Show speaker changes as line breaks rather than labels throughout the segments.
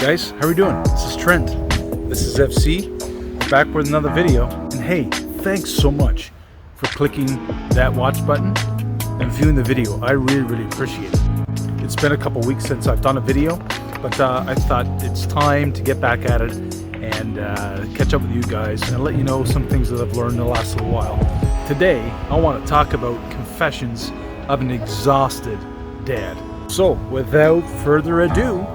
guys, how are we doing? This is Trent. This is FC. We're back with another video. And hey, thanks so much for clicking that watch button and viewing the video. I really appreciate it. It's been a couple weeks since I've done a video, but I thought it's time to get back at it and catch up with you guys and let you know some things that I've learned in the last little while. Today, I want to talk about confessions of an exhausted dad. So, without further ado,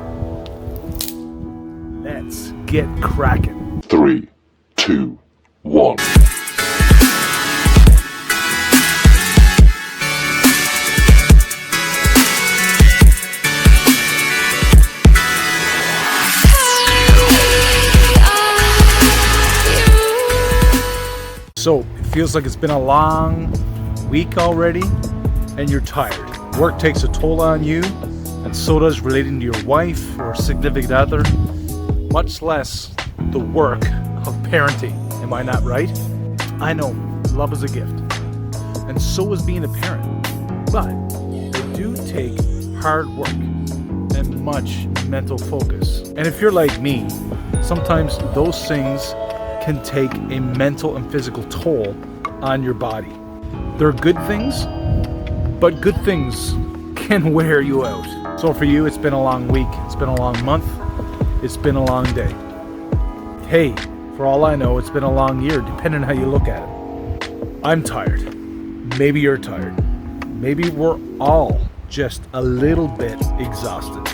let's get cracking.
3, 2, 1.
So, it feels like it's been a long week already, and you're tired. Work takes a toll on you, and so does relating to your wife or significant other, much less the work of parenting. Am I not right? I know, love is a gift, and so is being a parent, but they do take hard work and much mental focus. And if you're like me, sometimes those things can take a mental and physical toll on your body. They're good things, but good things can wear you out. So for you, it's been a long week, it's been a long month, it's been a long day. Hey, for all I know, it's been a long year, depending on how you look at it. I'm tired. Maybe you're tired. Maybe we're all just a little bit exhausted,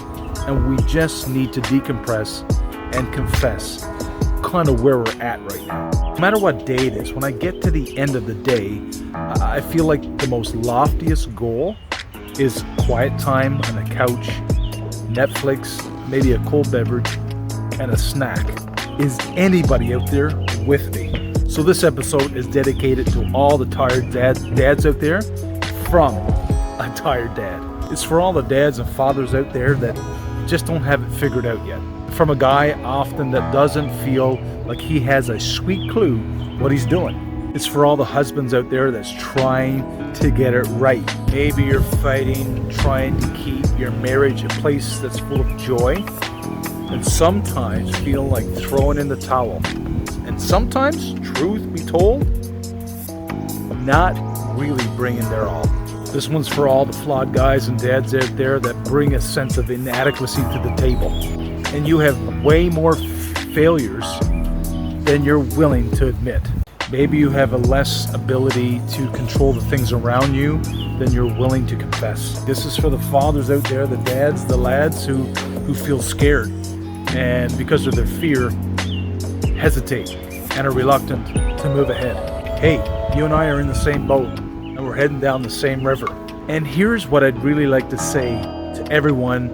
and we just need to decompress and confess kind of where we're at right now. No matter what day it is, when I get to the end of the day, I feel like the most loftiest goal is quiet time on the couch, Netflix, maybe a cold beverage, and a snack. Is anybody out there with me? So this episode is dedicated to all the tired dads out there from a tired dad. It's for all the dads and fathers out there that just don't have it figured out yet. From a guy often that doesn't feel like he has a sweet clue what he's doing. It's for all the husbands out there that's trying to get it right. Maybe you're fighting, trying to keep your marriage a place that's full of joy, and sometimes feel like throwing in the towel. And sometimes, truth be told, not really bringing their all. This one's for all the flawed guys and dads out there that bring a sense of inadequacy to the table. And you have way more failures than you're willing to admit. Maybe you have a less ability to control the things around you than you're willing to confess. This is for the fathers out there, the dads, the lads who feel scared and because of their fear hesitate and are reluctant to move ahead. Hey, you and I are in the same boat and we're heading down the same river. And here's what I'd really like to say to everyone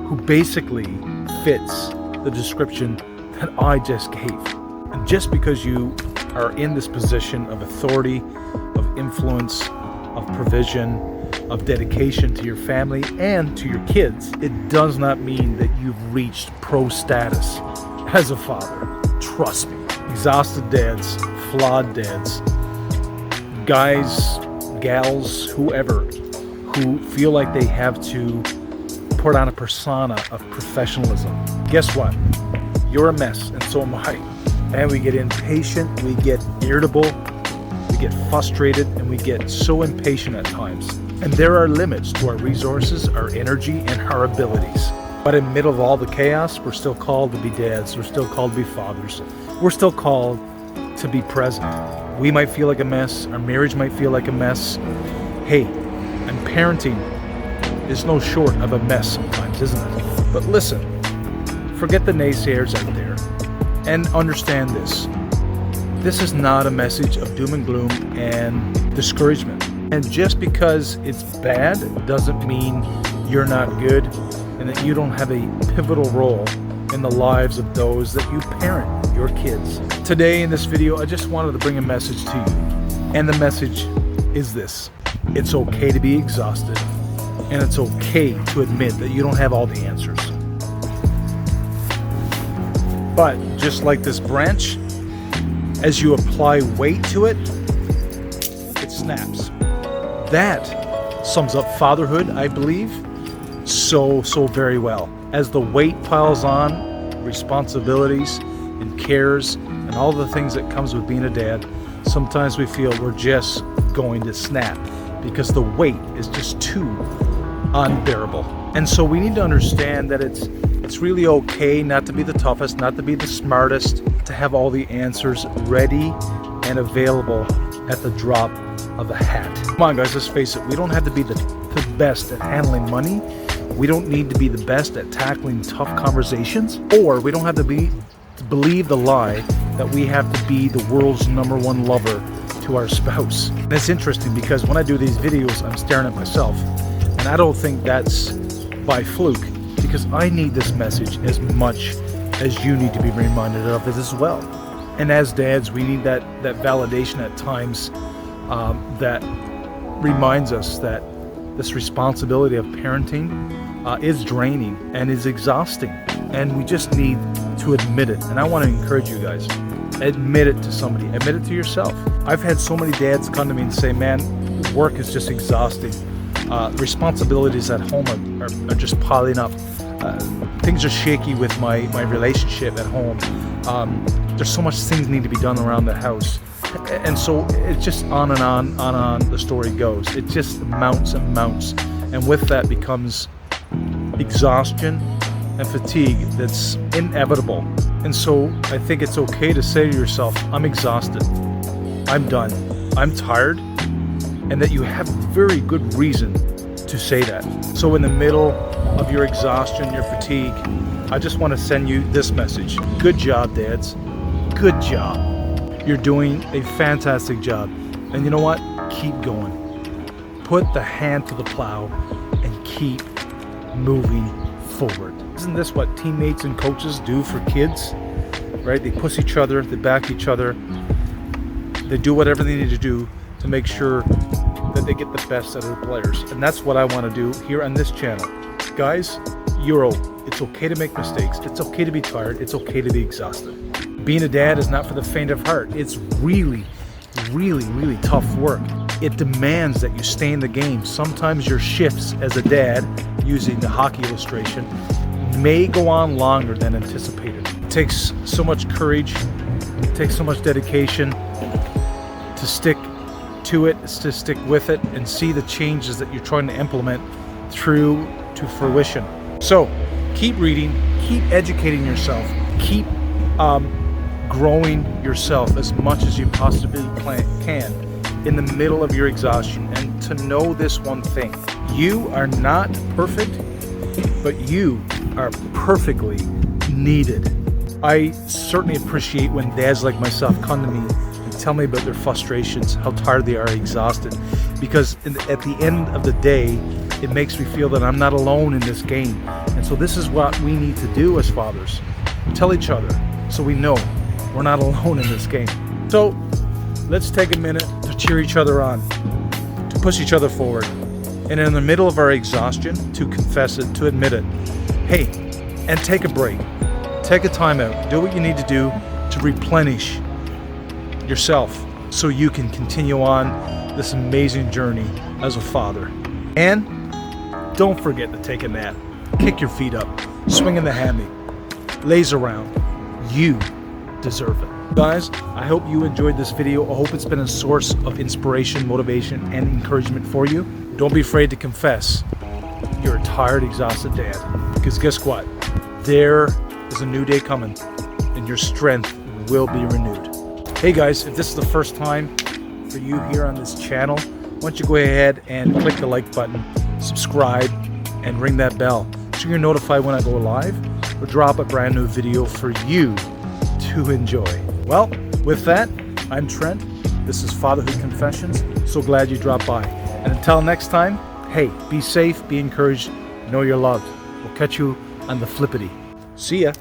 who basically fits the description that I just gave. And just because you are in this position of authority, of influence, of provision, of dedication to your family and to your kids, it does not mean that you've reached pro status as a father. Trust me. Exhausted dads, flawed dads, guys, gals, whoever, who feel like they have to put on a persona of professionalism. Guess what? You're a mess, and so am I. And we get impatient, we get irritable, we get frustrated, and we get so impatient at times. And there are limits to our resources, our energy, and our abilities. But in the middle of all the chaos, we're still called to be dads, we're still called to be fathers, we're still called to be present. We might feel like a mess, our marriage might feel like a mess. Hey, and parenting is no short of a mess sometimes, isn't it? But listen, forget the naysayers out there and understand this. This is not a message of doom and gloom and discouragement. And just because it's bad doesn't mean you're not good and that you don't have a pivotal role in the lives of those that you parent, your kids. Today in this video, I just wanted to bring a message to you. And the message is this: it's okay to be exhausted, and it's okay to admit that you don't have all the answers. But just like this branch, as you apply weight to it, it snaps. That sums up fatherhood, I believe, so very well. as the weight piles on, responsibilities and cares and all the things that comes with being a dad, sometimes we feel we're just going to snap because the weight is just too unbearable. And so we need to understand that it's really okay not to be the toughest, not to be the smartest, to have all the answers ready and available at the drop of a hat. Come on guys, let's face it, we don't have to be the best at handling money. We don't need to be the best at tackling tough conversations, or we don't have to believe the lie that we have to be the world's #1 lover to our spouse. And it's interesting because when I do these videos, I'm staring at myself, and I don't think that's by fluke, because I need this message as much as you need to be reminded of it as well. And as dads, we need that validation at times that reminds us that this responsibility of parenting is draining and is exhausting, and we just need to admit it. And I want to encourage you guys, admit it to somebody, admit it to yourself. I've had so many dads come to me and say, man, work is just exhausting. Responsibilities at home are just piling up. Things are shaky with my relationship at home. There's so much things need to be done around the house. And so it's just on and on the story goes. It just mounts and mounts. And with that becomes exhaustion and fatigue that's inevitable. And so I think it's okay to say to yourself, I'm exhausted, I'm done, I'm tired, and that you have very good reason to say that. So in the middle of your exhaustion, your fatigue, I just want to send you this message. Good job, dads. Good job. You're doing a fantastic job. And you know what? Keep going. Put the hand to the plow and keep moving forward. Isn't this what teammates and coaches do for kids? Right? They push each other, they back each other, they do whatever they need to do to make sure that they get the best out of their players. And that's what I want to do here on this channel. Guys, it's okay to make mistakes. It's okay to be tired. It's okay to be exhausted. Being a dad is not for the faint of heart. It's really, really, really tough work. It demands that you stay in the game. Sometimes your shifts as a dad, using the hockey illustration, may go on longer than anticipated. It takes so much courage, it takes so much dedication to stick to it, to stick with it, and see the changes that you're trying to implement through to fruition. So keep reading, keep educating yourself, keep growing yourself as much as you possibly can in the middle of your exhaustion, and to know this one thing: you are not perfect, but you are perfectly needed. I certainly appreciate when dads like myself come to me and tell me about their frustrations, how tired they are, exhausted, because at the end of the day, it makes me feel that I'm not alone in this game. And so this is what we need to do as fathers: tell each other, so we know we're not alone in this game. So let's take a minute to cheer each other on, to push each other forward, and in the middle of our exhaustion, to confess it, to admit it. Hey, and take a break, take a time out, do what you need to do to replenish yourself so you can continue on this amazing journey as a father. And don't forget to take a nap, kick your feet up, swing in the hammock, laze around. You deserve it. Guys, I hope you enjoyed this video. I hope it's been a source of inspiration, motivation, and encouragement for you. Don't be afraid to confess you're a tired, exhausted dad, because guess what? There is a new day coming, and your strength will be renewed. Hey guys, if this is the first time for you here on this channel, why don't you go ahead and click the like button, subscribe, and ring that bell so you're notified when I go live or drop a brand new video for you to enjoy. Well, with that, I'm Trent. This is Fatherhood Confessions. So glad you dropped by. And until next time, hey, be safe, be encouraged, know you're loved. We'll catch you on the flippity. See ya.